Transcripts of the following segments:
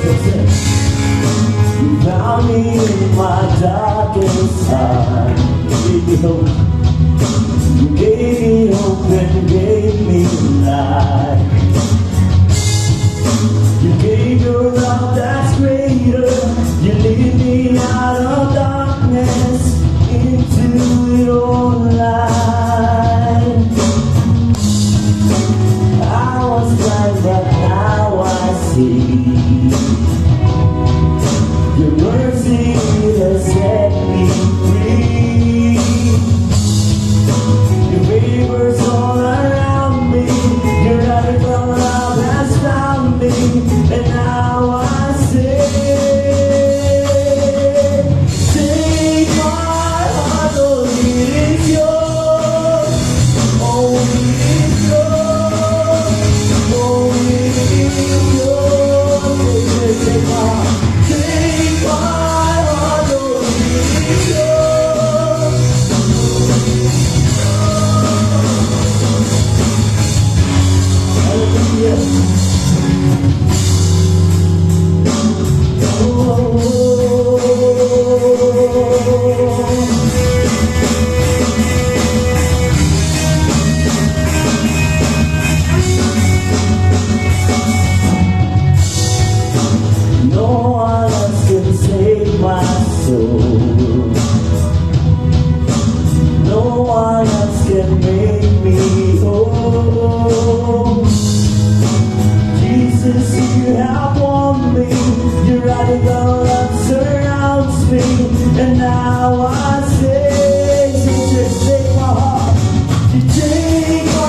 You found me in my darkest time. You gave me hope. You gave me hope and gave me life. You gave your love that's greater. You lead me out of darkness into your light. I was blind but now I see. Your mercy has set me free. Your favor's all around me. Your radical love has found me. And now I say, take my heart, oh it is yours. Oh it is yours. Oh it is yours. Take my heart. Take my heart, oh it is yours. Hallelujah. No one else can save my soul. No one else can make me whole. Jesus, you have won me. Your radical love surrounds me. And now I say, Jesus, take my heart. You take my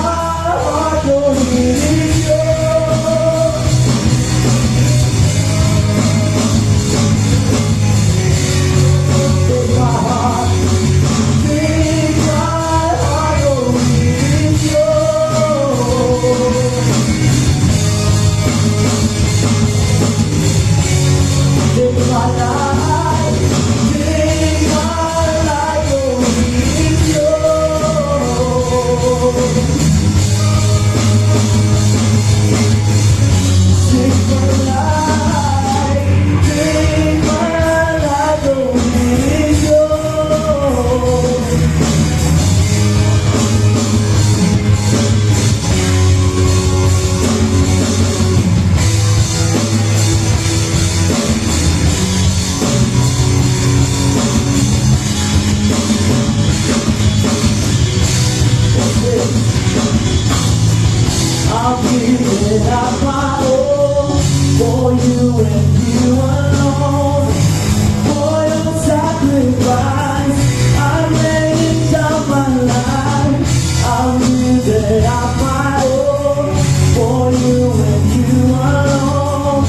heart, oh it is yours. Take my heart. Take my heart, oh it is yours. Take my life, take my life, oh it is yours. Take my life, take my life, oh it is yours. I'm giving up my all for you and you alone. For your sacrifice, I'm laying down my life. I'm giving up my all for you and you alone.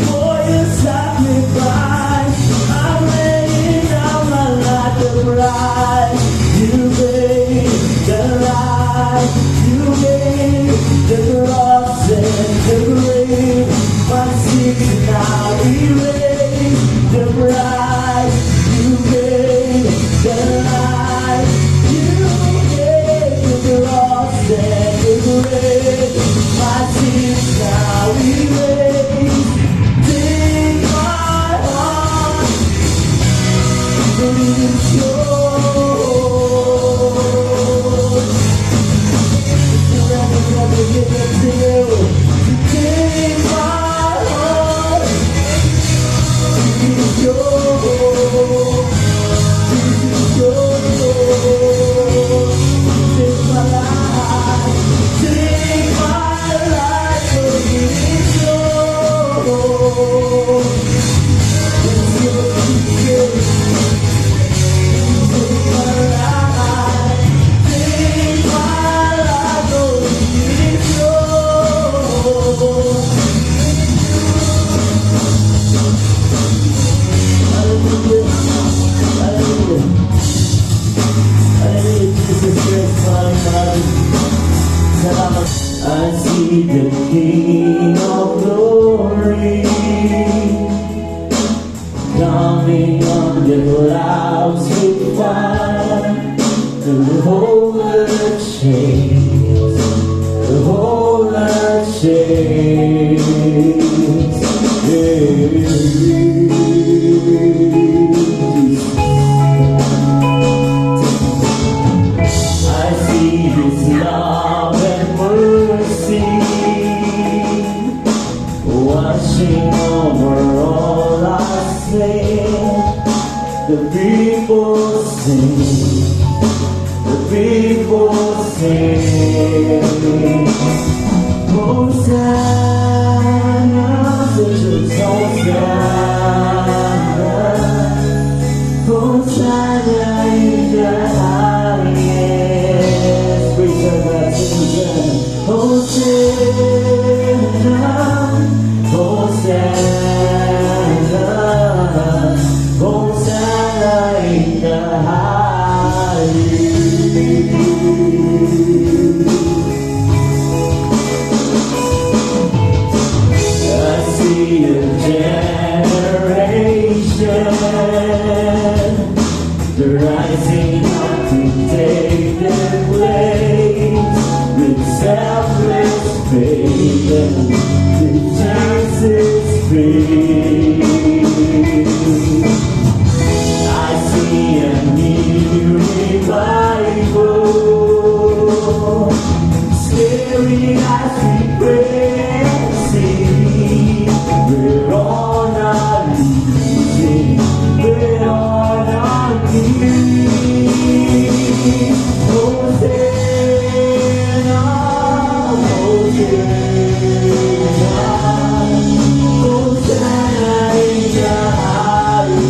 For your sacrifice, I'm laying down my life. The price you paid, the life you gave, the cross and the grave, my sins now erased. The price you gave, the life you gave, the cross and the grave, my sins now erased. Take my heart, it is yours. Give it to you. Take my heart, it is yours. It is yours. Take my life, take my life, oh it is yours. It's yours. Take my life, take my life, oh it is yours. Hallelujah, hallelujah, hallelujah. Jesus Christ, my God. I see the King of Glory coming on the clouds with fire. The whole earth shakes, the whole earth shakes. Yeah. I see His love and mercy washing over all our sin. The people sing, the people sing. Hosanna, such a Hosanna, Hosanna in the highest. Praise God, Hosanna, Hosanna, Hosanna in the highest. I see a generation rising up to take their place with selfless faith and with Jesus' faith. I see a new revival staring as we pray and sing. We're on our knees, we're on our knees. Hosanna, Hosanna, Hosanna in the highest.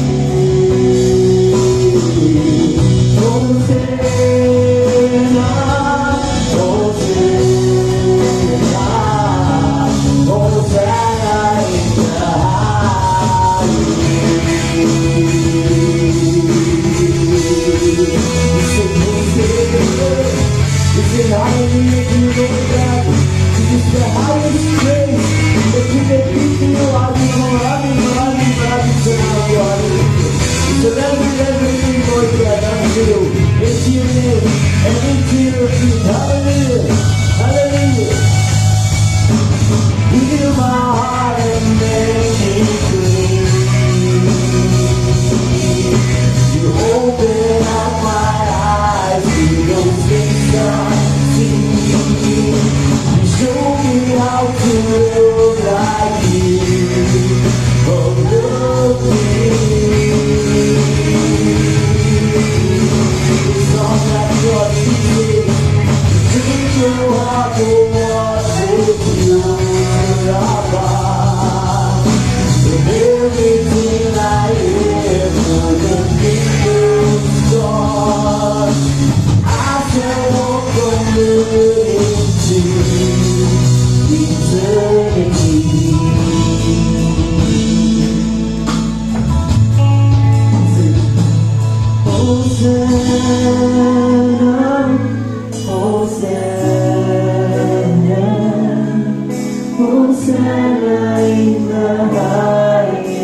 Hosanna, Hosanna, Hosanna in the highest. Hallelujah to you, Lord God. This is the highest praise that we can give to you. So everything, Lord God, unto you, into your name and into your feet. Hallelujah. Hallelujah. Heal my heart and make me clean. You open up my eyes to those things I see. You show me how to look like you. Oh, look me. The song that you're singing, take your heart to worship you, Rabbi. Everything I am for the kingdom's God, I shall walk from eternity to eternity. Hosanna, Hosanna, Hosanna in the highest.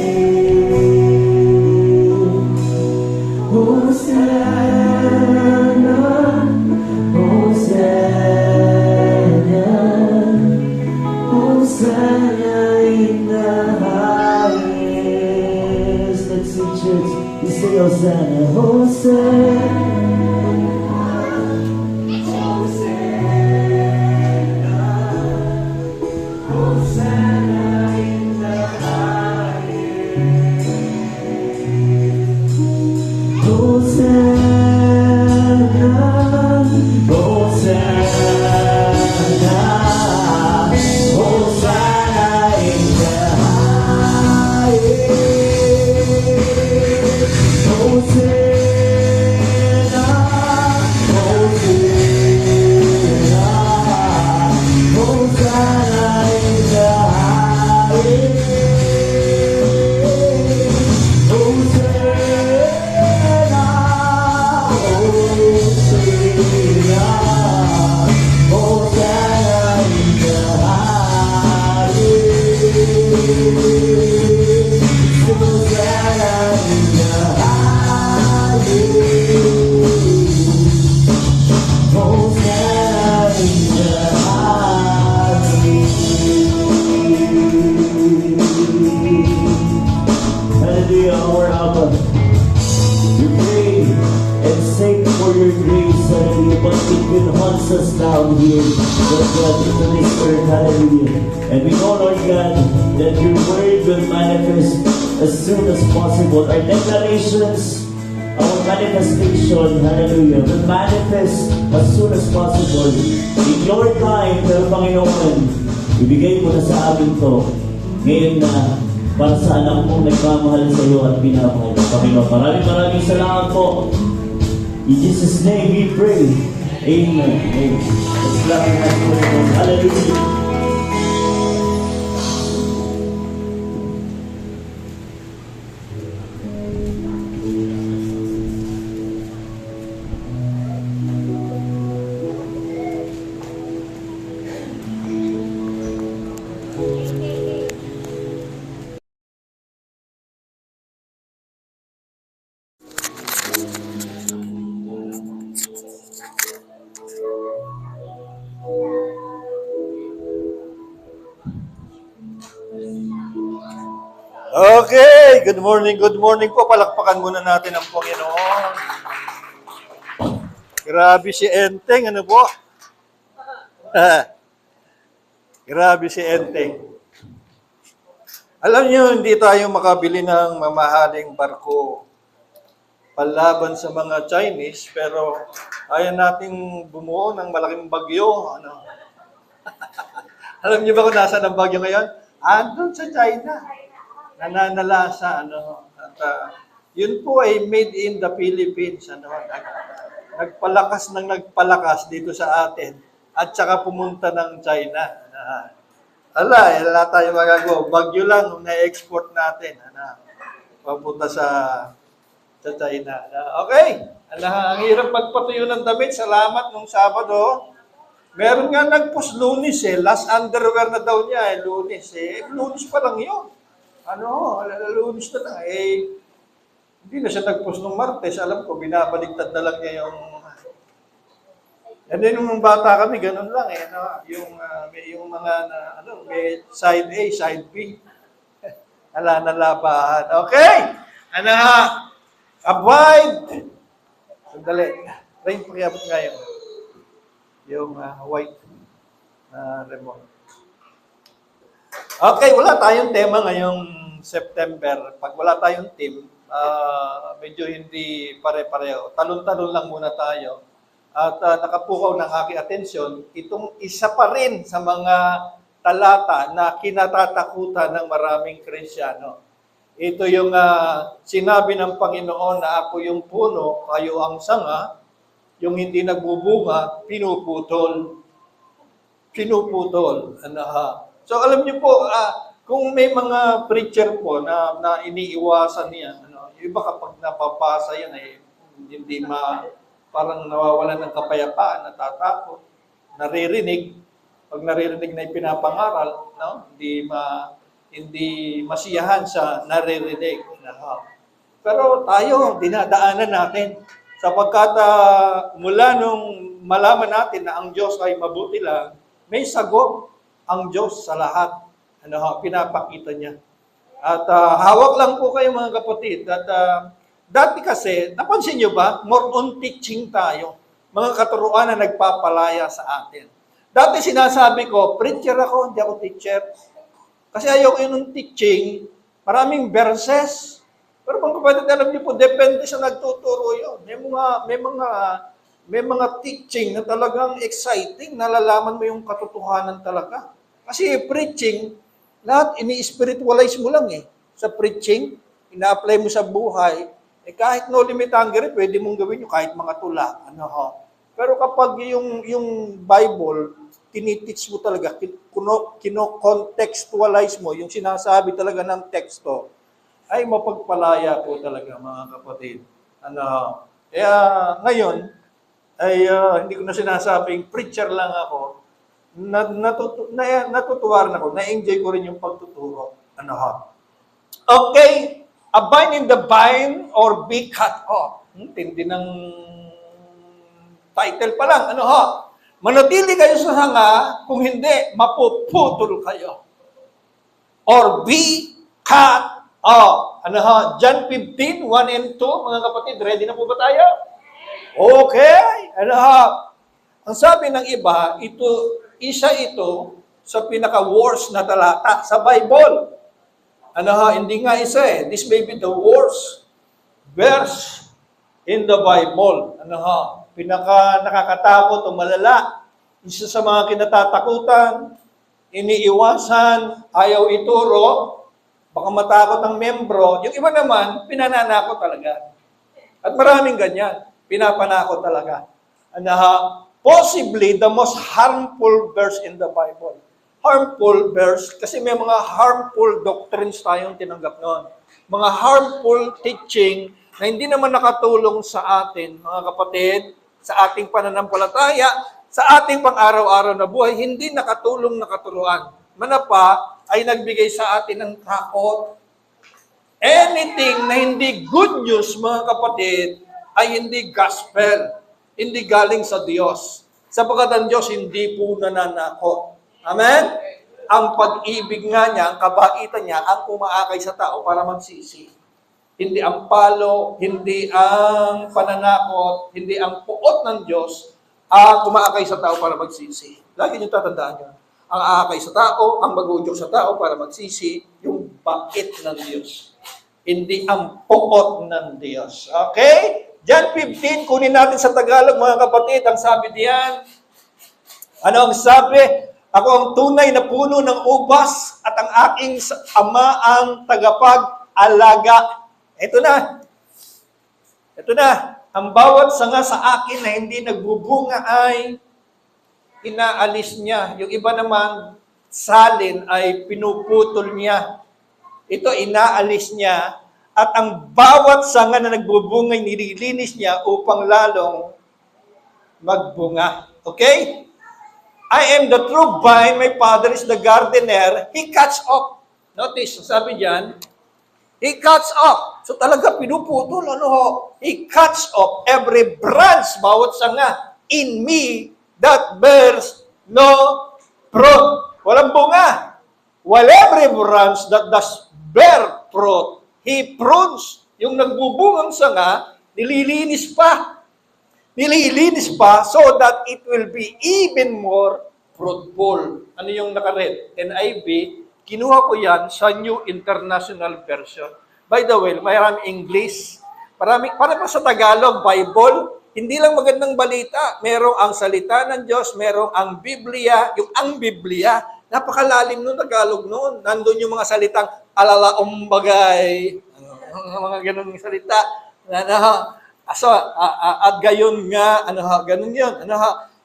Hosanna, Hosanna, Hosanna in the highest. Let's sing, church. We say Hosanna, Hosanna. Hosanna in the Hallelujah. And we know, Lord God, that your word will manifest as soon as possible. Our declarations, our manifestation, hallelujah, will manifest as soon as possible. In your time, pero Panginoon, ibigay mo na sa amin to. Ngayon na, para sa anak mong nagmamahal sa iyo at pinamahal. Panginoon, maraming salamat po. In Jesus' name we pray. Amen. Amen. Let's clap our hands for the Lord. Hallelujah. Okay, good morning po. Palakpakan muna natin ang Panginoon. Grabe si Enteng, ano po? Grabe si Enteng. Alam niyo, hindi tayo makabili ng mamahaling barko palaban sa mga Chinese, pero ayaw nating bumuo ng malaking bagyo. Ano? Alam niyo ba kung nasaan ang bagyo ngayon? Andun sa China. Nananalasa, ano, at yun po ay made in the Philippines, ano, nagpalakas dito sa atin, at saka pumunta ng China. Wala tayo magagawa. Bagyo lang nung na-export natin, ano, papunta sa China. Okay, ang hirap magpatuyo ng damit. Salamat nung Sabado. Meron nga nag-post Lunes last underwear na daw niya Lunes Lunes pa lang yun. Ano, Lunes na lang. Hindi na siya nag-post ng Martes. Alam ko, binabaliktad na lang niya yung... And then, nung bata kami, ganun lang no? Yung mga, may side A, side B. Nalabahan. Okay! Avoid! Sandali. Rain, pakiabot nga yung white remote. Okay, wala tayong tema ngayong September. Pag wala tayong team, medyo hindi pare-pareho. Talon-talon lang muna tayo. At nakapukaw ng aking atensyon, itong isa pa rin sa mga talata na kinatatakutan ng maraming Kristiyano. Ito yung sinabi ng Panginoon na ako yung puno, kayo ang sanga, yung hindi nagbubunga, pinuputol. Pinuputol. So alam niyo po, kung may mga preacher po na iniiwasan niya, yung iba kapag napapasa yan hindi parang nawawalan ng kapayapaan, natatakot, naririnig, pag naririnig na ipinapangaral, hindi masiyahan sa naririnig. Pero tayo, dinadaanan natin, sapagkat mula nung malaman natin na ang Diyos ay mabuti lang, may sagot ang Diyos sa lahat. Pinapakita niya. At hawak lang po kayo mga kapatid. At dati kasi, napansin niyo ba, more on teaching tayo. Mga katuruan na nagpapalaya sa atin. Dati sinasabi ko, preacher ako, hindi ako teacher. Kasi ayoko yun ng teaching, maraming verses. Pero mga kapatid, alam niyo po, depende sa nagtuturo yun. May mga teaching na talagang exciting, nalalaman mo yung katotohanan talaga. Kasi preaching, lahat ini-spiritualize mo lang Sa preaching, ina-apply mo sa buhay, kahit no limit hungry, pwede mong gawin yung kahit mga tula. Pero kapag yung Bible, tiniteach mo talaga, kino-contextualize mo, yung sinasabi talaga ng teksto, ay mapagpalaya po talaga mga kapatid. Kaya ngayon, hindi ko na sinasabing preacher lang ako, natutuwa rin ako, na-enjoy ko rin yung pagtuturo. Okay, abide in the vine or be cut off. Tindi ng title pa lang. Manatili kayo sa sanga, kung hindi, mapuputol kayo. Or be cut off. John 15, 1 and 2, mga kapatid, ready na po ba tayo? Okay. Ang sabi ng iba, isa ito sa pinaka-worst na talata sa Bible. Hindi nga isa eh. This may be the worst verse in the Bible. Pinaka nakakatakot o malala. Isa sa mga kinatatakutan, iniiwasan, ayaw ituro, baka matakot ang membro. Yung iba naman, pinananakot talaga. At maraming ganyan, pinapanakot talaga. Possibly the most harmful verse in the Bible. Harmful verse, kasi may mga harmful doctrines tayong tinanggap noon. Mga harmful teaching na hindi naman nakatulong sa atin, mga kapatid, sa ating pananampalataya, sa ating pang-araw-araw na buhay, hindi nakatulong na katuruan. Manapa ay nagbigay sa atin ng takot. Anything na hindi good news, mga kapatid, ay hindi gospel. Hindi galing sa Diyos. Sapagkat ang Diyos hindi po nananakot. Amen? Ang pag-ibig nga niya, ang kabaitan niya, ang umaakay sa tao para magsisi. Hindi ang palo, hindi ang pananakot, hindi ang puot ng Diyos, ang umaakay sa tao para magsisi. Lagi niyo tatandaan yun. Ang aakay sa tao, ang mag-udyok sa tao para magsisi, yung bait ng Diyos. Hindi ang puot ng Diyos. Okay? John 15, kunin natin sa Tagalog, mga kapatid. Ang sabi diyan, ano ang sabi? Ako ang tunay na puno ng ubas at ang aking ama ang tagapag-alaga. Ito na. Ito na. Ang bawat sanga sa akin na hindi nagbubunga ay inaalis niya. Yung iba naman, salin ay pinuputol niya. Ito, inaalis niya. At ang bawat sanga na nagbubunga, nililinis niya upang lalong magbunga. Okay? I am the true vine, my father is the gardener. He cuts off. Notice, sabi diyan, he cuts off. So talaga pinuputol, he cuts off every branch, bawat sanga, in me that bears no fruit. Walang bunga. While every branch that does bear fruit, he prunes. Yung nagbubungang sanga, nililinis pa. Nililinis pa so that it will be even more fruitful. Ano yung naka-red? NIV, kinuha ko yan sa New International Version. By the way, mayroong English. Para pa sa Tagalog, Bible, hindi lang magandang balita. Merong ang salita ng Diyos, merong ang Biblia. Yung ang Biblia, napakalalim nung Tagalog noon. Nandun yung mga salitang alala umbagay, mga ganun salita. At gayon nga, ganun yun.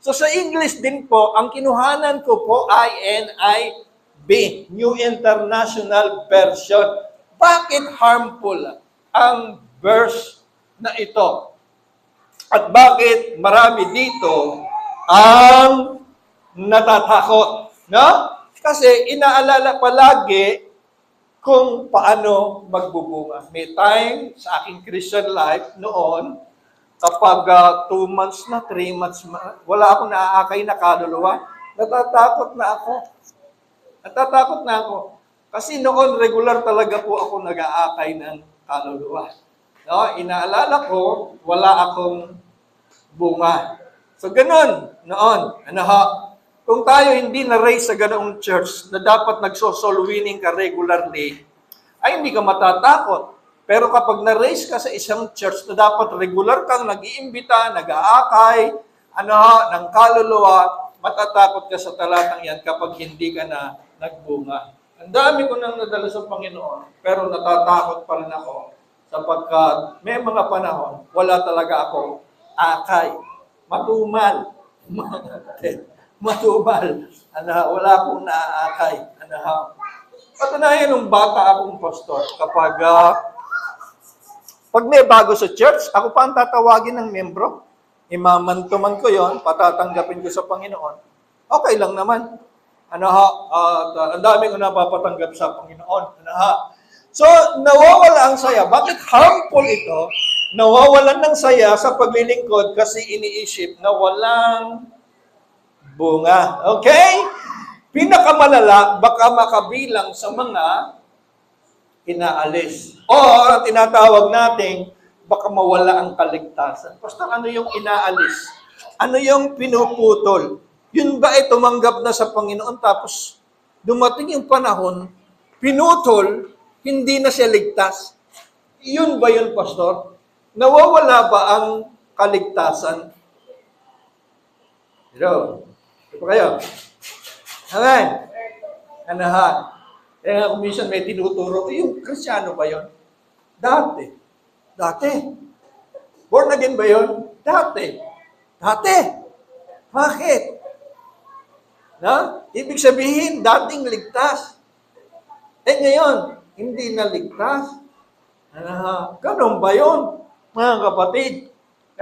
So sa English din po, ang kinuhanan ko po ay NIV, New International Version. Bakit harmful ang verse na ito? At bakit marami dito ang natatakot? No? Kasi inaalala palagi kung paano magbubunga. May time sa aking Christian life noon, kapag 2 months na, 3 months, wala akong naaakay na kaluluwa, natatakot na ako. Natatakot na ako. Kasi noon, regular talaga po ako nag-aakay ng kaluluwa. No? Inaalala ko, wala akong bunga. So, ganun, noon. Kung tayo hindi na-raise sa ganoong church na dapat nagso-soul winning ka regularly, ay hindi ka matatakot. Pero kapag na-raise ka sa isang church na dapat regular kang nag-iimbita, nag-aakay, ng kaluluwa, matatakot ka sa talatang yan kapag hindi ka na nagbunga. Ang dami ko nang nadala sa Panginoon, pero natatakot pa rin ako sapagkat may mga panahon, wala talaga akong akay. Matumal. Matubal. Wala akong naaakay. Patunayan nung bata akong pastor, kapag pag may bago sa church, ako pa ang tatawagin ng membro. Imamantuman ko yon, patatanggapin ko sa Panginoon. Okay lang naman. Ang dami ko napapatanggap sa Panginoon. So, nawawala ang saya. Bakit harmful ito? Nawawalan ng saya sa paglilingkod kasi iniisip na walang bunga. Okay? Pinakamalala, baka makabilang sa mga inaalis. O tinatawag nating baka mawala ang kaligtasan. Pastor, ano yung inaalis? Ano yung pinuputol? Yun ba ay tumanggap na sa Panginoon tapos dumating yung panahon, pinutol, hindi na siya ligtas? Yun ba yun, Pastor? Nawawala ba ang kaligtasan? Hello? Ito pa kayo? Amen? Anahan. Kaya nga kung minsan may tinuturo, yung Kristyano ba yun? Dati. Dati. Born again ba yun? Dati. Dati. Bakit? Na? Ibig sabihin, dating ligtas. Ngayon, hindi na ligtas. Ganon ba yun, mga kapatid?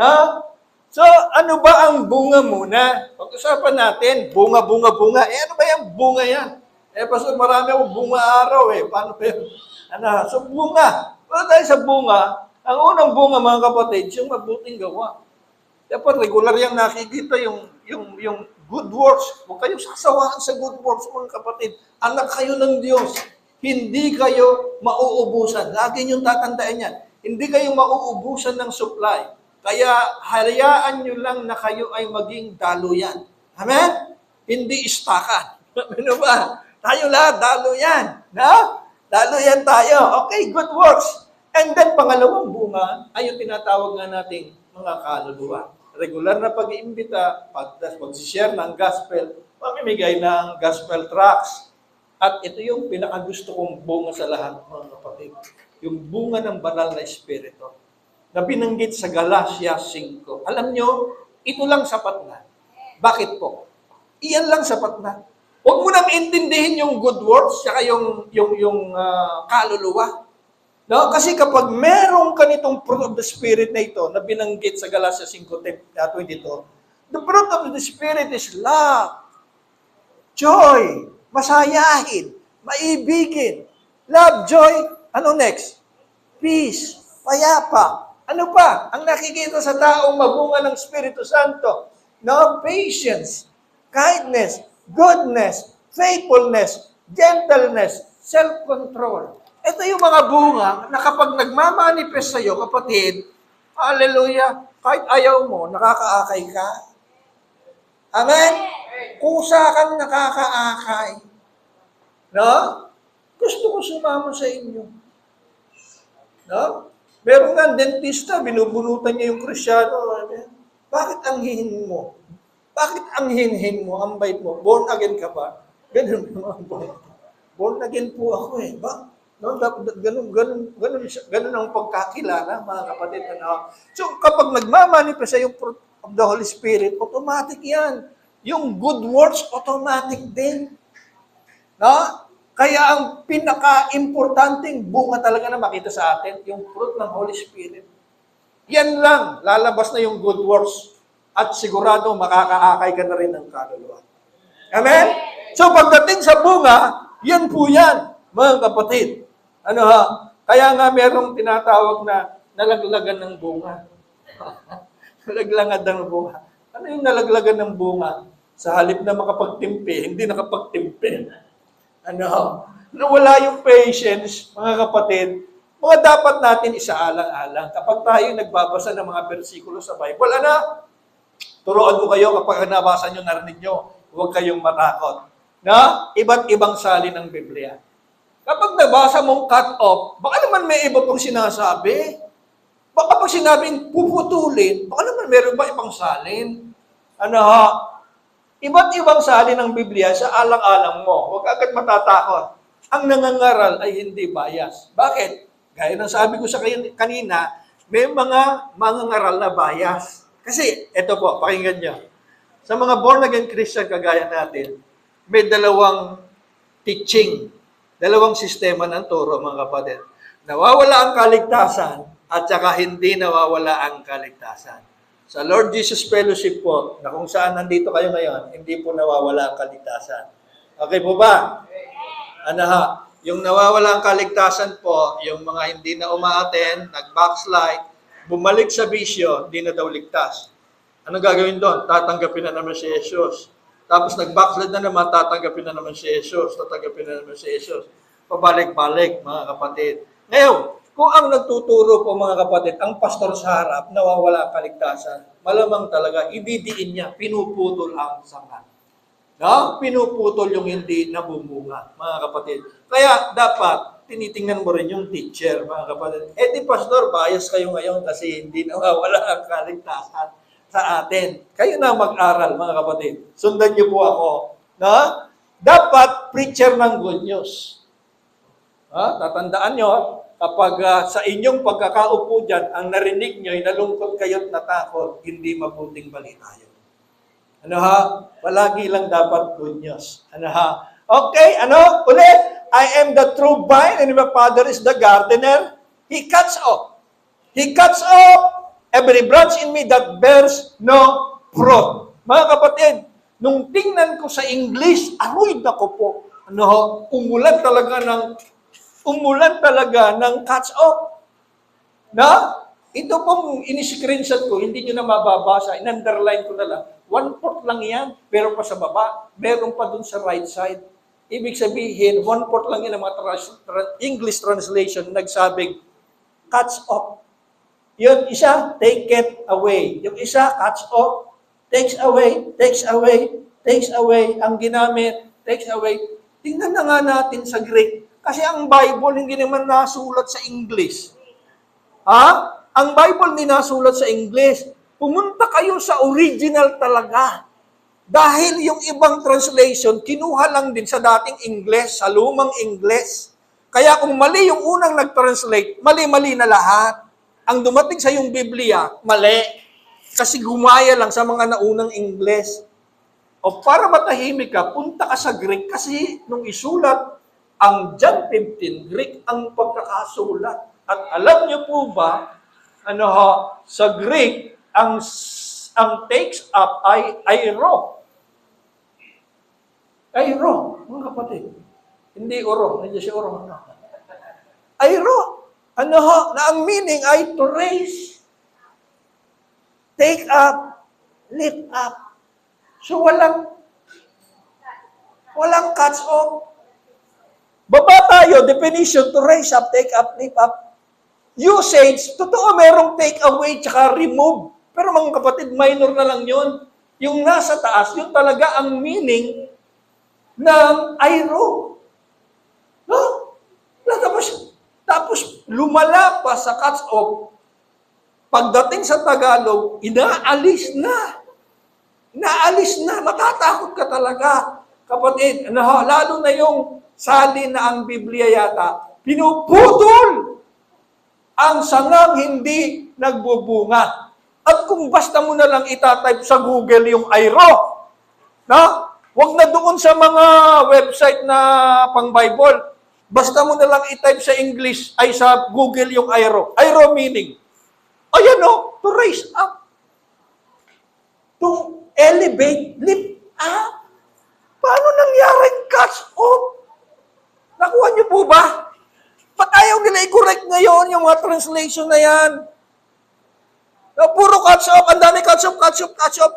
Ha? So, ano ba ang bunga muna? Pag-usapan natin, bunga. Ano ba yung bunga yan? Pastor, marami akong bunga araw Paano ba yun? So, bunga. Wala tayo sa bunga. Ang unang bunga, mga kapatid, yung mabuting gawa. Dapat regular yung nakikita yung good works. Huwag kayong sasawaan sa good works, mga kapatid. Anak kayo ng Diyos. Hindi kayo mauubusan. Lagi niyong tatandaan yan. Hindi kayo mauubusan ng supply. Kaya hayaan nyo lang na kayo ay maging daluyan. Amen? Hindi istakan. Ano ba? Tayo lahat, daluyan. No? Daluyan tayo. Okay, good works. And then, pangalawang bunga ay yung tinatawag nga nating mga kaluluwa. Regular na pag-iimbita, pag-share ng gospel, mamimigay ng gospel tracts. At ito yung pinakagusto kong bunga sa lahat, mga kapatid. Yung bunga ng banal na espiritu na binanggit sa Galatia 5. Alam nyo, ito lang sapat na. Bakit po? Iyan lang sapat na. Huwag mo nang intindihin yung good works, saka yung kaluluwa. No? Kasi kapag meron ka nitong fruit of the Spirit na ito, na binanggit sa Galatia 5:22, the fruit of the Spirit is love, joy, masayahin, maibigin. Love, joy, ano next? Peace, payapa. Ano pa? Ang nakikita sa taong mabunga ng Espiritu Santo, no? Patience, kindness, goodness, faithfulness, gentleness, self-control. Ito yung mga bunga na kapag nagmamanifest sa'yo, kapatid, hallelujah, kahit ayaw mo, nakakaakay ka. Amen? Kusa kang nakakaakay. No? Gusto ko sumama sa inyo. No? Meron nga, dentista, binubunutan niya yung Kristyano. Bakit ang hihin mo? Bakit ang hinhin mo, ang bait mo? Born again ka ba? Ganun naman po. Born again po ako ba? No, ganun ang pagkakilala, mga kapatid. So, kapag nagmamanifest yung fruit of the Holy Spirit, automatic yan. Yung good works, automatic din. No? Kaya ang pinaka-importanting bunga talaga na makita sa atin, yung fruit ng Holy Spirit. Yan lang, lalabas na yung good works. At sigurado, makakaakay ka na rin ng kaluluwa. Amen? So, pagdating sa bunga, yan po yan, mga kapatid. Kaya nga merong tinatawag na nalaglagan ng bunga. Nalaglagan ng bunga. Ano yung nalaglagan ng bunga? Sa halip na makapagtimpi, hindi nakapagtimpi. Nawala yung patience, mga kapatid, mga dapat natin isaalang-alang. Kapag tayo nagbabasa ng mga bersikulo sa Bible, turuan ko kayo kapag nabasa nyo, narinig nyo, huwag kayong matakot. Na iba't ibang salin ng Biblia. Kapag nabasa mong cut off, baka naman may iba pang sinasabi. Baka pag sinabing puputulin, baka naman meron ba ibang salin? Iba't ibang salin ng Biblia sa alang-alang mo. Huwag agad matatakot. Ang nangangaral ay hindi bias. Bakit? Gaya ng sabi ko sa kanina, may mga mangangaral na bias. Kasi, eto po, pakinggan nyo. Sa mga born-again Christian kagaya natin, may dalawang teaching, dalawang sistema ng turo, mga kapatid. Nawawala ang kaligtasan at saka hindi nawawala ang kaligtasan. Sa Lord Jesus Fellowship po, na kung saan nandito kayo ngayon, hindi po nawawala ang kaligtasan. Okay po ba? Yung nawawala ang kaligtasan po, yung mga hindi na umaaten, nag-backslide, bumalik sa bisyo, hindi na daw ligtas. Anong gagawin doon? Tatanggapin na naman si Jesus. Tapos nag-backslide na naman, tatanggapin na naman si Jesus. Tatanggapin na naman si Jesus. Pabalik-balik, mga kapatid. Ngayon, kung ang nagtuturo po, mga kapatid, ang pastor sa harap, nawawala ang kaligtasan, malamang talaga, ididiin niya, pinuputol ang sanga. No? Pinuputol yung hindi nabumunga, mga kapatid. Kaya dapat tinitingnan mo rin yung teacher, mga kapatid. Eh di pastor, bias kayo ngayon kasi hindi nawawala ang kaligtasan sa atin. Kayo na mag-aral, mga kapatid. Sundan niyo po ako. No? Dapat preacher ng good news. Tatandaan nyo, kapag sa inyong pagkakaupo dyan, ang narinig nyo ay nalungkot kayo't natakot, hindi mabuting balita yun. Ano ha? Palagi lang dapat good news. Ano ha? Okay, ano? Ulit. I am the true vine and my Father is the gardener. He cuts off. He cuts off every branch in me that bears no fruit. Mga kapatid, nung tingnan ko sa English, aroy na ko po. Ano ho? Umulan talaga ng cuts off. Na? Ito pong in-screenshot ko, hindi nyo na mababasa. In-underline ko na lang. 1/4 lang yan, pero pa sa baba, meron pa dun sa right side. Ibig sabihin, 1/4 lang yan ang mga English translation nagsabing, cuts off. Yung isa, take it away. Yung isa, cuts off, takes away, takes away, takes away. Ang ginamit, takes away. Tingnan na nga natin sa Greek. Kasi ang Bible hindi naman nasulat sa English. Ang Bible hindi nasulat sa English. Pumunta kayo sa original talaga. Dahil yung ibang translation, kinuha lang din sa dating English, sa lumang English. Kaya kung mali yung unang nag-translate, mali-mali na lahat. Ang dumating sa yung Biblia, mali. Kasi gumaya lang sa mga naunang English. O para matahimik ka, punta ka sa Greek kasi nung isulat, ang John 15, Greek ang pagkakasulat. At alam niyo po ba, sa Greek, ang takes up ay airo. Airo, mga kapatid. Hindi oro, hindi siya oro. Airo. Na ang meaning ay to raise, take up, lift up. So walang cuts off. Baba tayo, definition, to raise up, take up, lift up. Usage, totoo merong take away tsaka remove. Pero mga kapatid, minor na lang yun. Yung nasa taas, yun talaga ang meaning ng airo. No? Tapos lumala pa sa cuts off. Pagdating sa Tagalog, inaalis na. Inaalis na. Matatakot ka talaga. Kapatid, lalo na yung salin na ang Biblia yata, pinuputol ang sangang hindi nagbubunga. At kung basta mo na lang itatype sa Google yung airo, wag na doon sa mga website na pang-Bible. Basta mo na lang itype sa English, ay sa Google yung airo. Airo meaning, ayan to raise up. To elevate, lift up. Paano nangyaring cuts off? Nakuha niyo po ba? Ba't ayaw nila i-correct ngayon yung mga translation na yan? Puro cuts off, ang dami cuts off.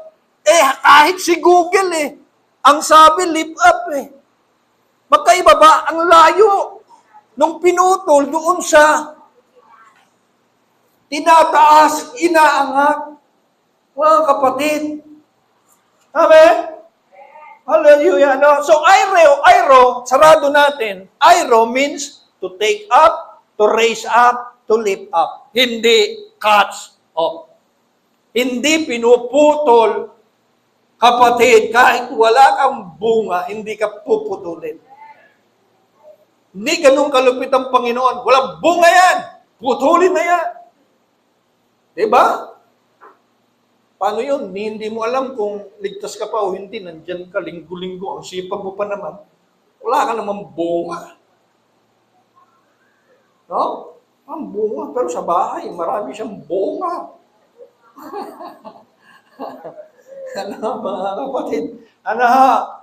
Kahit si Google ang sabi lift up Magkaiba ba? Ang layo nung pinutol doon sa tinataas, inaangat. Mga kapatid. Amen? Hallelujah. So, airo, sarado natin. Airo means to take up, to raise up, to lift up. Hindi cuts off. Hindi pinuputol, kapatid, kahit wala kang bunga, hindi ka puputulin. Hindi ganun kalupit ang Panginoon. Walang bunga yan. Putulin na yan. Diba? Paano yun? Hindi mo alam kung ligtas ka pa o hindi. Nandyan ka linggo-linggo. Ang sipag mo pa naman. Wala ka namang bunga. No? Ang bunga. Pero sa bahay, marami siyang bunga. Mga kapatid.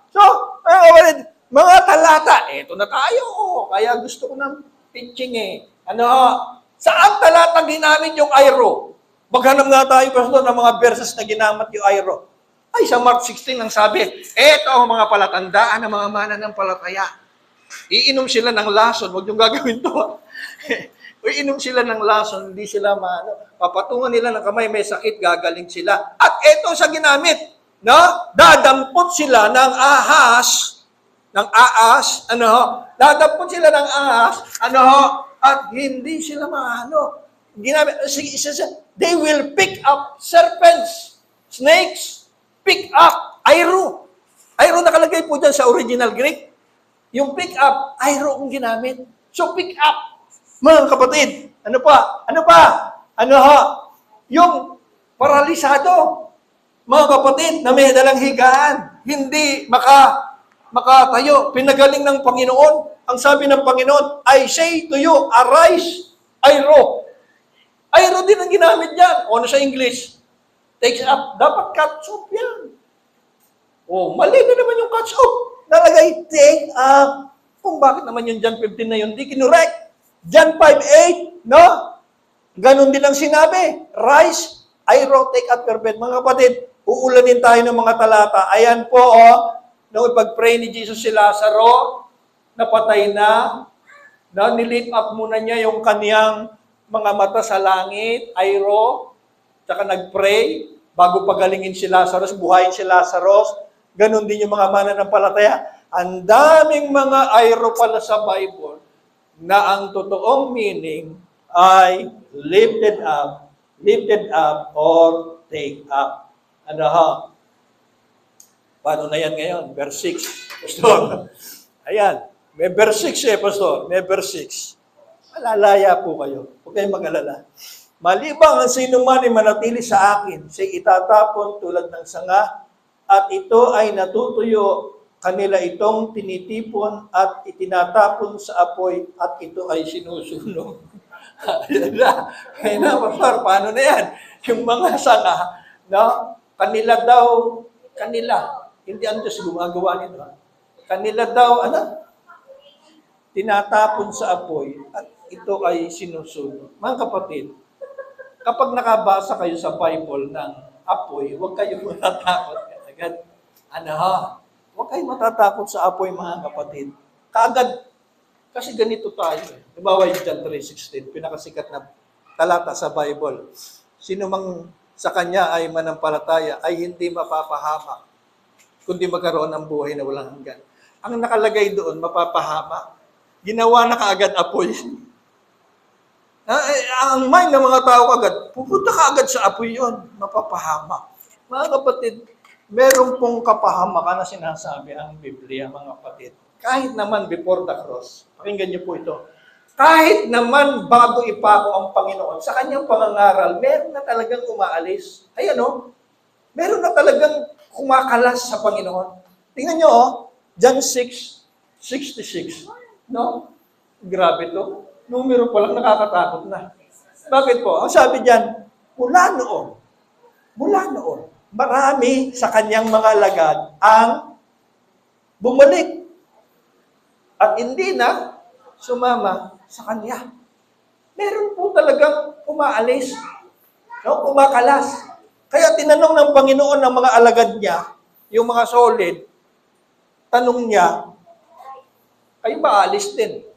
So, mga kapatid, mga talata, eto na tayo. Kaya gusto ko ng teaching saan talata ginamit yung airo? Maghanap nga tayo, pastor, ng mga verses na ginamit yung airo. Ay, sa Mark 16 ang sabi, eto ang mga palatandaan ng mga mananampalataya. Iinom sila ng lason. Huwag yung gagawin to. Iinom sila ng lason, hindi sila papatungan nila ng kamay, may sakit, gagaling sila. At eto sa ginamit, na dadampot sila ng ahas, dadampot sila ng ahas, at hindi sila they will pick up serpents, snakes, pick up, airo. Airo nakalagay po dyan sa original Greek. Yung pick up, airo ang ginamit. So pick up, mga kapatid. Ano pa? Yung paralisado, mga kapatid, na may dalang higaan, hindi makatayo, pinagaling ng Panginoon. Ang sabi ng Panginoon, I say to you, arise, airo. Airo din ang ginamit dyan. O, sa English, takes up. Dapat catch up yan. O, mali na naman yung catch up. Nalagay, take up. Kung bakit naman yung John 15 na yun, di kinurek. John 5:8, no? Ganon din ang sinabi. Rise, airo, take up your bed. Mga kapatid, uulanin tayo ng mga talata. Ayan po, nung ipag-pray ni Jesus si Lazaro, napatay na, nilift up muna niya yung kaniyang mga mata sa langit, airo, tsaka nag-pray, bago pagalingin si Lazarus, buhayin si Lazarus. Ganon din yung mga mananampalataya. Ang daming mga airo pala sa Bible na ang totoong meaning ay lifted up, or take up. Paano na yan ngayon? Verse 6, Pastor. Ayan, may verse 6 Pastor. May verse 6. Malalaya po kayo. Huwag kayong mag-alala. Malibang ang sino man ay manatili sa akin, siya'y itatapon tulad ng sanga, at ito ay natutuyo, kanila itong tinitipon at itinatapon sa apoy, at ito ay sinusunog. Kaya na, Pastor, paano na yan? Yung mga sanga, no? Kanila, hindi ang Diyos gumagawa nito. Kanila daw, tinatapon sa apoy, at ito ay sinusunog. Mga kapatid, kapag nakabasa kayo sa Bible ng apoy, huwag kayong matatakot agad. Huwag kayong matatakot sa apoy, mga kapatid. Kaagad, kasi ganito tayo. Halimbawa yung John 3:16, pinakasikat na talata sa Bible. Sino mang sa kanya ay manampalataya ay hindi mapapahamak, kundi magkaroon ng buhay na walang hanggan. Ang nakalagay doon, mapapahamak. Ginawa na kaagad apoy. Ang mind ng mga tao agad, pupunta ka agad sa apoy yon, mapapahamak. Mga kapatid, meron pong kapahamakan na sinasabi ang Biblia, mga kapatid. Kahit naman before the cross, pakinggan niyo po ito, kahit naman bago ipako ang Panginoon, sa kanyang pangangaral, meron na talagang umaalis. Meron na talagang kumakalas sa Panginoon. Tingnan niyo, John 6:66. No? Grabe to. Numero pa lang nakakatakot na. Bakit po? Ang sabi diyan, mula noon, marami sa kanyang mga lagad ang bumalik at hindi na sumama sa kanya. Meron po talagang umaalis, kumakalas. Kaya tinanong ng Panginoon ng mga alagad niya, yung mga solid, tanong niya, kayo ba alis din?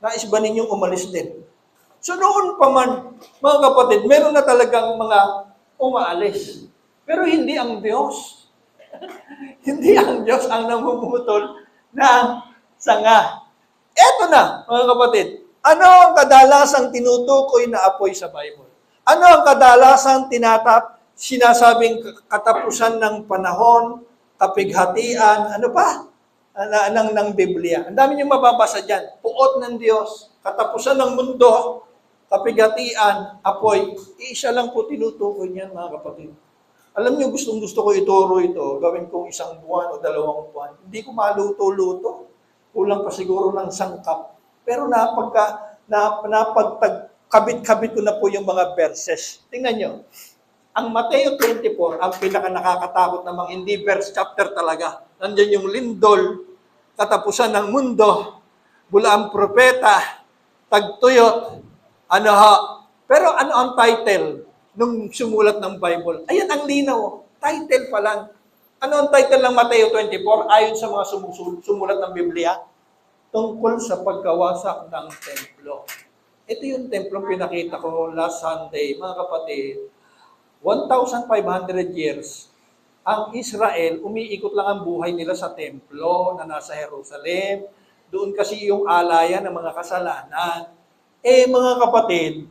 Nais ba ninyong umalis din? So noon pa man, mga kapatid, meron na talagang mga umaalis. Pero hindi ang Diyos. Hindi ang Diyos ang namumutol ng sanga. Eto na, mga kapatid. Ano ang kadalasang tinutukoy na apoy sa Bible? Ano ang kadalasang sinasabing katapusan ng panahon, kapighatian, ano pa? Ng Biblia. Ang dami niyong mababasa dyan. Puot ng Diyos, katapusan ng mundo, kapighatian, apoy. Isa lang po tinutukoy niyan, mga kapatid. Alam niyo, gustong-gusto ko ituro ito, gawin kong 1 buwan o 2 buwan. Hindi ko maluto-luto. Kulang pa siguro ng sangkap. Pero napagkabit-kabit ko na po yung mga verses. Tingnan niyo. Ang Mateo 24, ang pinaka-nakakatakot namang hindi verse chapter talaga. Nandiyan yung lindol, katapusan ng mundo, bula ang propeta, tagtuyot, Pero ano ang title nung sumulat ng Bible? Ayan ang linaw. Title pa lang. Ano ang title ng Mateo 24 ayon sa mga sumulat ng Biblia? Tungkol sa pagkawasak ng templo. Ito yung templo pinakita ko last Sunday, mga kapatid. 1,500 years ang Israel, umiikot lang ang buhay nila sa templo na nasa Jerusalem. Doon kasi yung alayan ng mga kasalanan. Mga kapatid,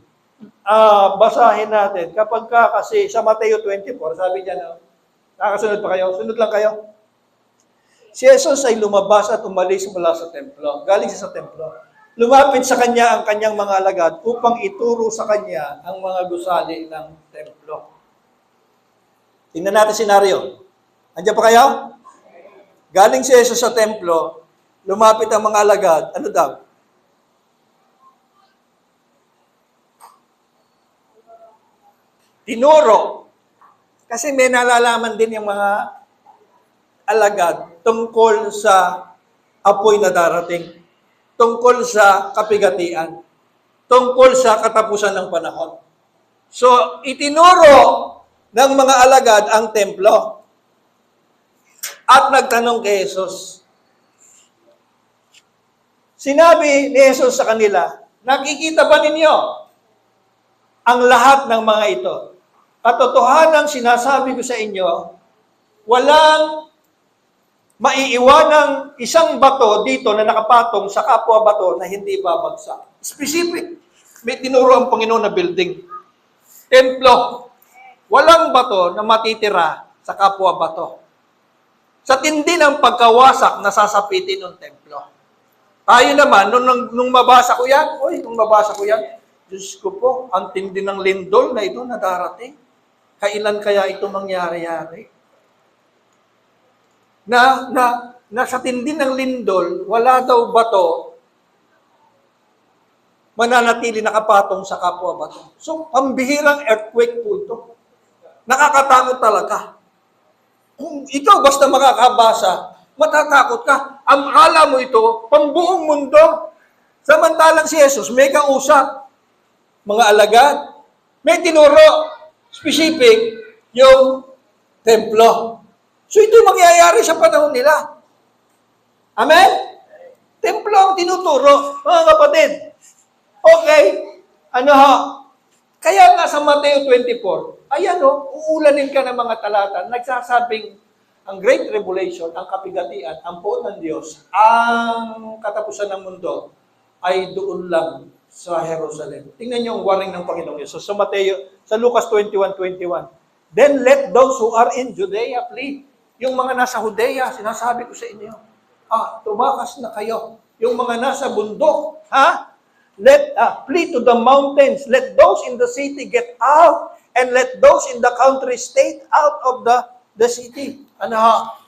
basahin natin. Kapag kasi sa Mateo 24, sabi niya, nakakasunod pa kayo? Sunod lang kayo. Si Jesus ay lumabas at umalis mula sa templo. Galing siya sa templo. Lumapit sa kanya ang kanyang mga alagad upang ituro sa kanya ang mga gusali ng templo. Tingnan natin senaryo. Andiyan pa kayo? Galing si Jesus sa templo, lumapit ang mga alagad. Ano daw? Tinuro. Kasi may nalalaman din yung mga alagad tungkol sa apoy na darating, tungkol sa kapigatian, tungkol sa katapusan ng panahon. So, itinuro ng mga alagad ang templo at nagtanong kay Jesus. Sinabi ni Jesus sa kanila, nakikita ba ninyo ang lahat ng mga ito? Katotohanan sinasabi ko sa inyo, walang maiiwanang isang bato dito na nakapatong sa kapwa bato na hindi babagsak. Specific. May tinuro ang Panginoon na building. Templo. Walang bato na matitira sa kapwa bato. Sa tindi ng pagkawasak, nasasapitin ng templo. Tayo naman, nung mabasa ko yan, Diyos ko po, ang tindi ng lindol na ito na darating. Kailan kaya ito mangyari-yari? Na sa tindi ng lindol, wala daw bato mananatili nakapatong sa kapwa bato. So, pambihirang earthquake po ito. Nakakatakot talaga. Kung ikaw basta makakabasa, matatakot ka. Ang akala mo ito, pambuong mundo. Samantalang si Jesus, may kausap. Mga alagad, may tinuro, specific, yung templo. So ito mangyayari sa panahon nila. Amen? Templo ang tinuturo, mga kapatid. Okay, kaya nga sa Mateo 24, ayan uulanin ka ng mga talata, nagsasabing ang Great Tribulation, ang kapigatian, ang poon ng Diyos, ang katapusan ng mundo, ay doon lang sa Jerusalem. Tingnan niyo ang warning ng Panginoong Yesus. Sa Lucas 21:21. Then let those who are in Judea flee. Yung mga nasa Judea, sinasabi ko sa inyo, tumakas na kayo. Yung mga nasa bundok, let flee to the mountains. Let those in the city get out, and let those in the country stay out of the city.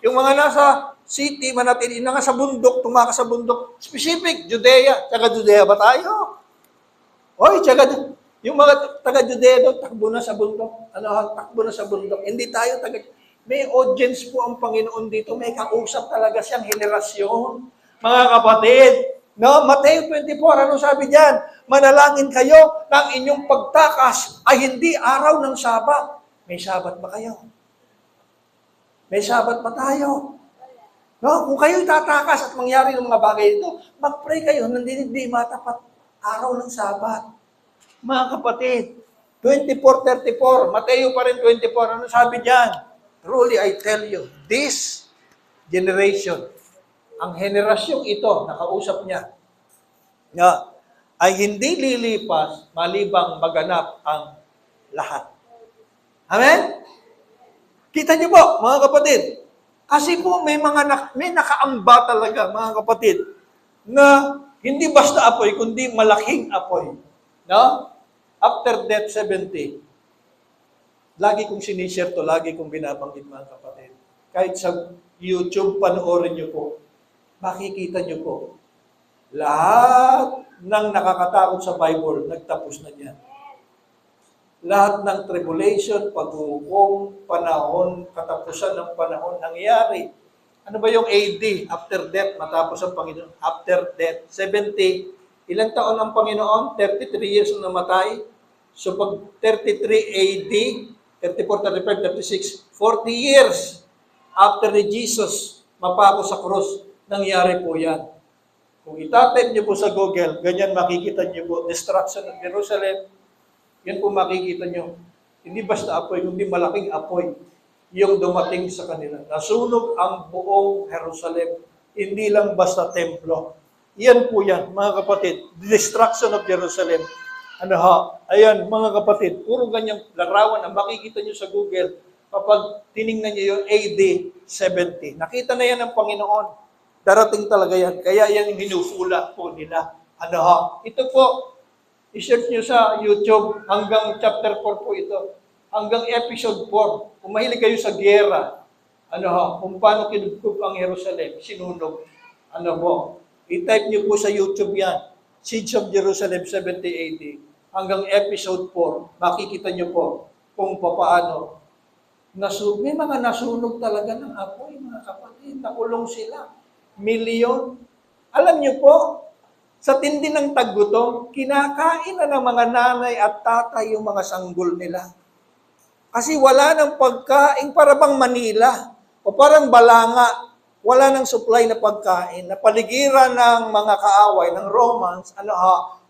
Yung mga nasa city, manatili na nga sa bundok, tumakas sa bundok. Specific, Judea. Taga-Judea ba tayo? Yung mga taga-Judea doon, takbo na sa bundok. Takbo na sa bundok. Hindi tayo may audience po ang Panginoon dito. May kausap talaga siyang henerasyon. Mga kapatid, Mateo 24, ano sabi diyan? Manalangin kayo ng inyong pagtakas ay hindi araw ng Sabat. May Sabat ba kayo? May Sabat ba tayo? Kung kayo tatakas at mangyari ng mga bagay ito, mag-pray kayo nang hindi matapat araw ng Sabat. Mga kapatid, 24:34, Mateo pa rin 24, ano sabi diyan? Truly, I tell you, this generation, ang henerasyong ito, nakausap niya, ay hindi lilipas malibang maganap ang lahat. Amen? Kita niyo po, mga kapatid, kasi po may nakaamba talaga, mga kapatid, na hindi basta apoy, kundi malaking apoy. After death, 70. Lagi kong sinishare to, lagi kong binabanggit, mga kapatid. Kahit sa YouTube, panoorin niyo po, makikita niyo po, lahat ng nakakatakot sa Bible, nagtapos na niyan. Lahat ng tribulation, paghukom, panahon, katapusan ng panahon, nangyari. Ano ba yung AD? After death, matapos ang Panginoon. After death, 70. Ilang taon ang Panginoon? 33 years na namatay. So pag 33 AD, 34, 35, 36, 40 years after ni Jesus mapako sa krus, nangyari po yan. Kung itatype niyo po sa Google, ganyan makikita niyo po, destruction of Jerusalem, yan po makikita niyo. Hindi basta apoy, kundi malaking apoy. yung dumating sa kanila. Nasunog ang buong Jerusalem, hindi lang basta templo. Yan po yan, mga kapatid. Destruction of Jerusalem. Ano ha? Ayan, mga kapatid, puro ganyang larawan ang makikita nyo sa Google kapag tiningnan nyo yung AD 70. Nakita na yan ng Panginoon. Darating talaga yan. Kaya yan yung hinufula po nila. Ano ha? Ito po, i-search nyo sa YouTube hanggang chapter 4 po ito. Hanggang episode 4. Kung mahilig kayo sa giyera, ano ha, kung paano kinugkog ang Jerusalem, sinunog. Ano po? I-type nyo po sa YouTube yan. Siege of Jerusalem 70 AD. Hanggang episode 4, makikita nyo po kung paano. May mga nasunog talaga ng apoy, mga kapatid. Nakulong sila. Milyon. Alam nyo po, sa tindi ng taggutom, kinakain na ng mga nanay at tatay yung mga sanggol nila. Kasi wala ng pagkain, para bang Manila, o parang Balanga, wala ng supply na pagkain. Napaligiran ng mga kaaway, ng Romans,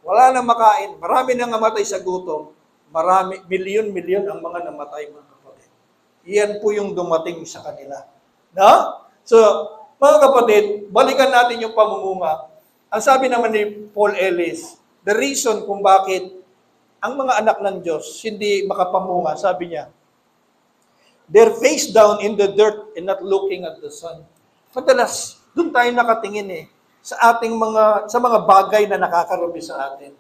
wala nang makain. Marami nang namatay sa gutom. Marami, milyon-milyon ang mga namatay, mga kapatid. Iyan po yung dumating sa kanila. No? So, mga kapatid, balikan natin yung pamumunga. Ang sabi naman ni Paul Ellis, the reason kung bakit ang mga anak ng Diyos hindi makapamunga, sabi niya, they're face down in the dirt and not looking at the sun. Madalas, doon tayo nakatingin sa mga bagay na nakakarami sa atin.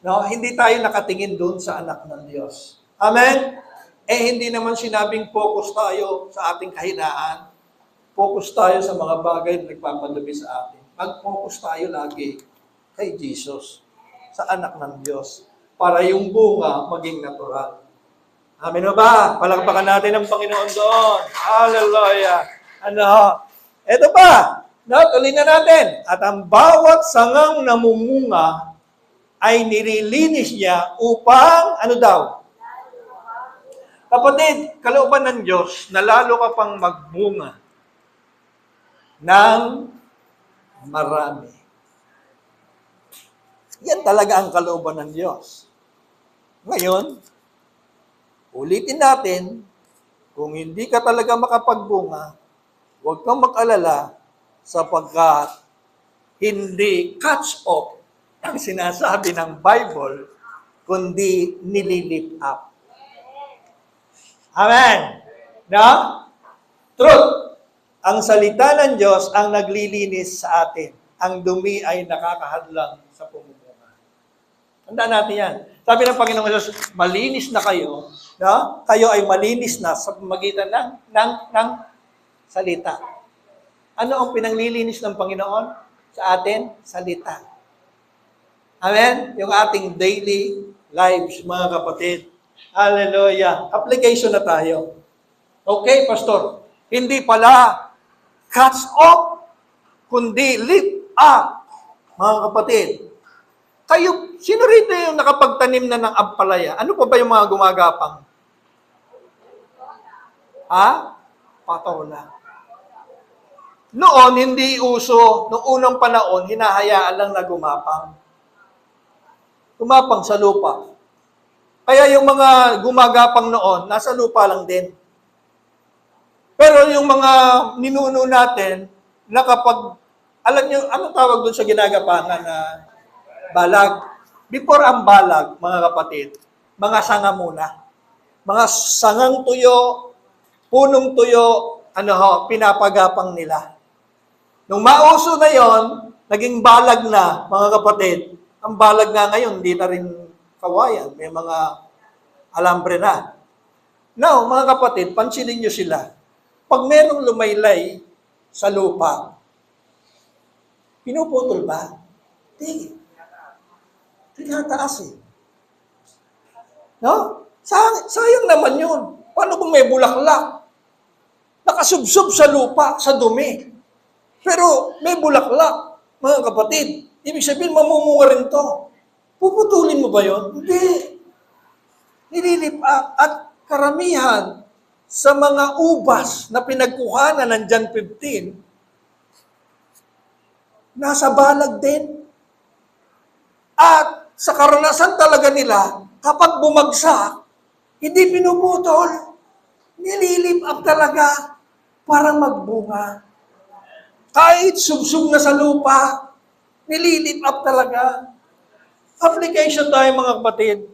No, hindi tayo nakatingin doon sa anak ng Diyos. Amen? Hindi naman sinabing focus tayo sa ating kahinaan. Focus tayo sa mga bagay na nagpapadumi sa atin. Mag-focus tayo lagi kay Jesus, sa anak ng Diyos, para yung bunga maging natural. Amen ba? Palakpakan natin ang Panginoon doon. Hallelujah. Ito pa. Tuloy na natin. At ang bawat sangang namumunga ay nililinis niya upang, Kapatid, kalooban ng Diyos na lalo ka pang magbunga ng marami. Yan talaga ang kalooban ng Diyos. Ngayon, ulitin natin, kung hindi ka talaga makapagbunga, huwag kang mag-alala sapagkat hindi cuts off ang sinasabi ng Bible, kundi nililift up. Amen. No? Truth. Ang salita ng Diyos ang naglilinis sa atin. Ang dumi ay nakakahadlang sa pumumunga. Tandaan natin yan. Sabi ng Panginoong Diyos, malinis na kayo. No? Kayo ay malinis na sa pamagitan ng salita. Ano ang pinanglilinis ng Panginoon sa atin? Salita. Amen? Yung ating daily lives, mga kapatid. Hallelujah. Application na tayo. Okay, Pastor. Hindi pala cuts off, kundi lift up. Mga kapatid. Kayo, sino rito yung nakapagtanim na ng ampalaya? Ano pa ba yung mga gumagapang? Patola. Noon, hindi uso. Noong unang panahon, hinahayaan lang na gumapang. Gumapang sa lupa. Kaya yung mga gumagapang noon, nasa lupa lang din. Pero yung mga ninuno natin, na kapag, alam nyo, anong tawag doon sa ginagapangan na balag? Before ang balag, mga kapatid, mga sanga muna. Mga sangang tuyo, punong tuyo, pinapagapang nila. Nung mauso na yon, naging balag na, mga kapatid. Ang balag nga ngayon, hindi na rin kawayan. May mga alambre na. Now, mga kapatid, pansinin nyo sila. Pag merong lumaylay sa lupa, pinuputol ba? Hindi. Tinataas No? Sayang naman yun. Paano kung may bulaklak? Nakasubsob sa lupa, sa dumi. Pero may bulaklak, mga kapatid. Ibig sabihin, mamumunga rin to. Puputulin mo ba yun? Hindi. Nililip at karamihan sa mga ubas na pinagkuhanan ng John 15, nasa balag din. At sa karanasan talaga nila, kapag bumagsak, hindi pinuputol. nililip up talaga para magbunga. Kahit subsub na sa lupa, nililip up talaga. Application tayo mga kapatid.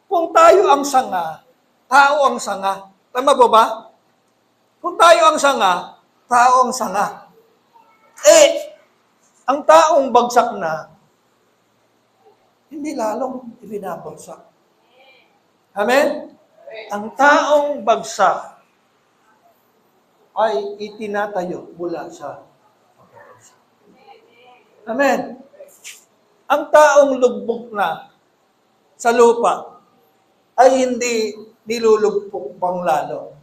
Kung tayo ang sanga, tao ang sanga. Tama po ba? Kung tayo ang sanga, tao ang sanga. Ang taong bagsak na, hindi lalong ibinabagsak. Amen? Ang taong bagsak ay itinatayo mula sa pagkabagsak. Amen? Ang taong lugbok na sa lupa ay hindi nilulugpok pang lalo.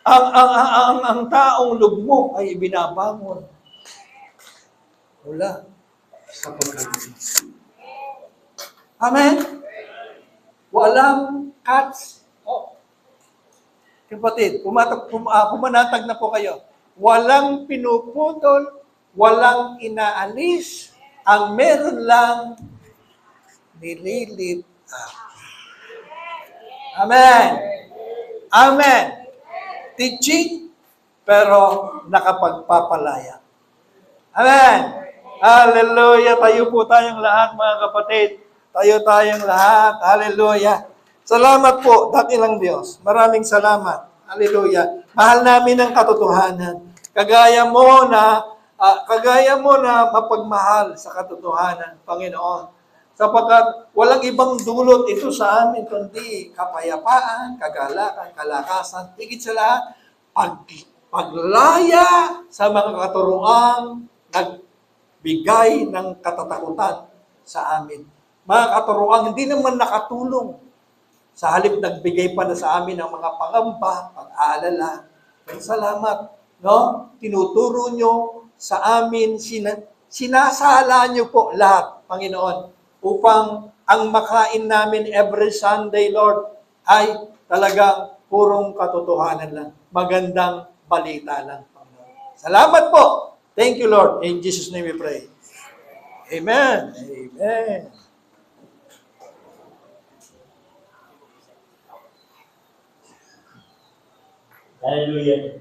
Ang taong lugmok ay ibinabangon mula sa pagkabagsak. Amen? Walang cuts off. Kapatid, pumanatag na po kayo. Walang pinuputol, walang inaalis. Ang meron lang, nililip up. Amen. Amen. Teaching, pero nakapagpapalaya. Amen. Hallelujah. Tayo po tayong lahat, mga kapatid. Tayo tayong lahat. Hallelujah. Salamat po, dakilang Diyos. Maraming salamat. Hallelujah. Mahal namin ang katotohanan. Kagaya mo na mapagmahal sa katotohanan, Panginoon. Sapagkat walang ibang dulot ito sa amin, kundi kapayapaan, kagalakan, kalakasan, higit sa lahat, paglaya sa mga katuruang nagbigay ng katatakutan sa amin. Mga katuruang hindi naman nakatulong. Sa halip nagbigay pa na sa amin ng mga pangamba, pag-aalala. Salamat. No? Tinuturo nyo sa amin, sinasala nyo po lahat, Panginoon, upang ang makain namin every Sunday, Lord, ay talagang purong katotohanan lang. Magandang balita lang, Panginoon. Salamat po. Thank you, Lord. In Jesus' name we pray. Amen. Amen. Hallelujah.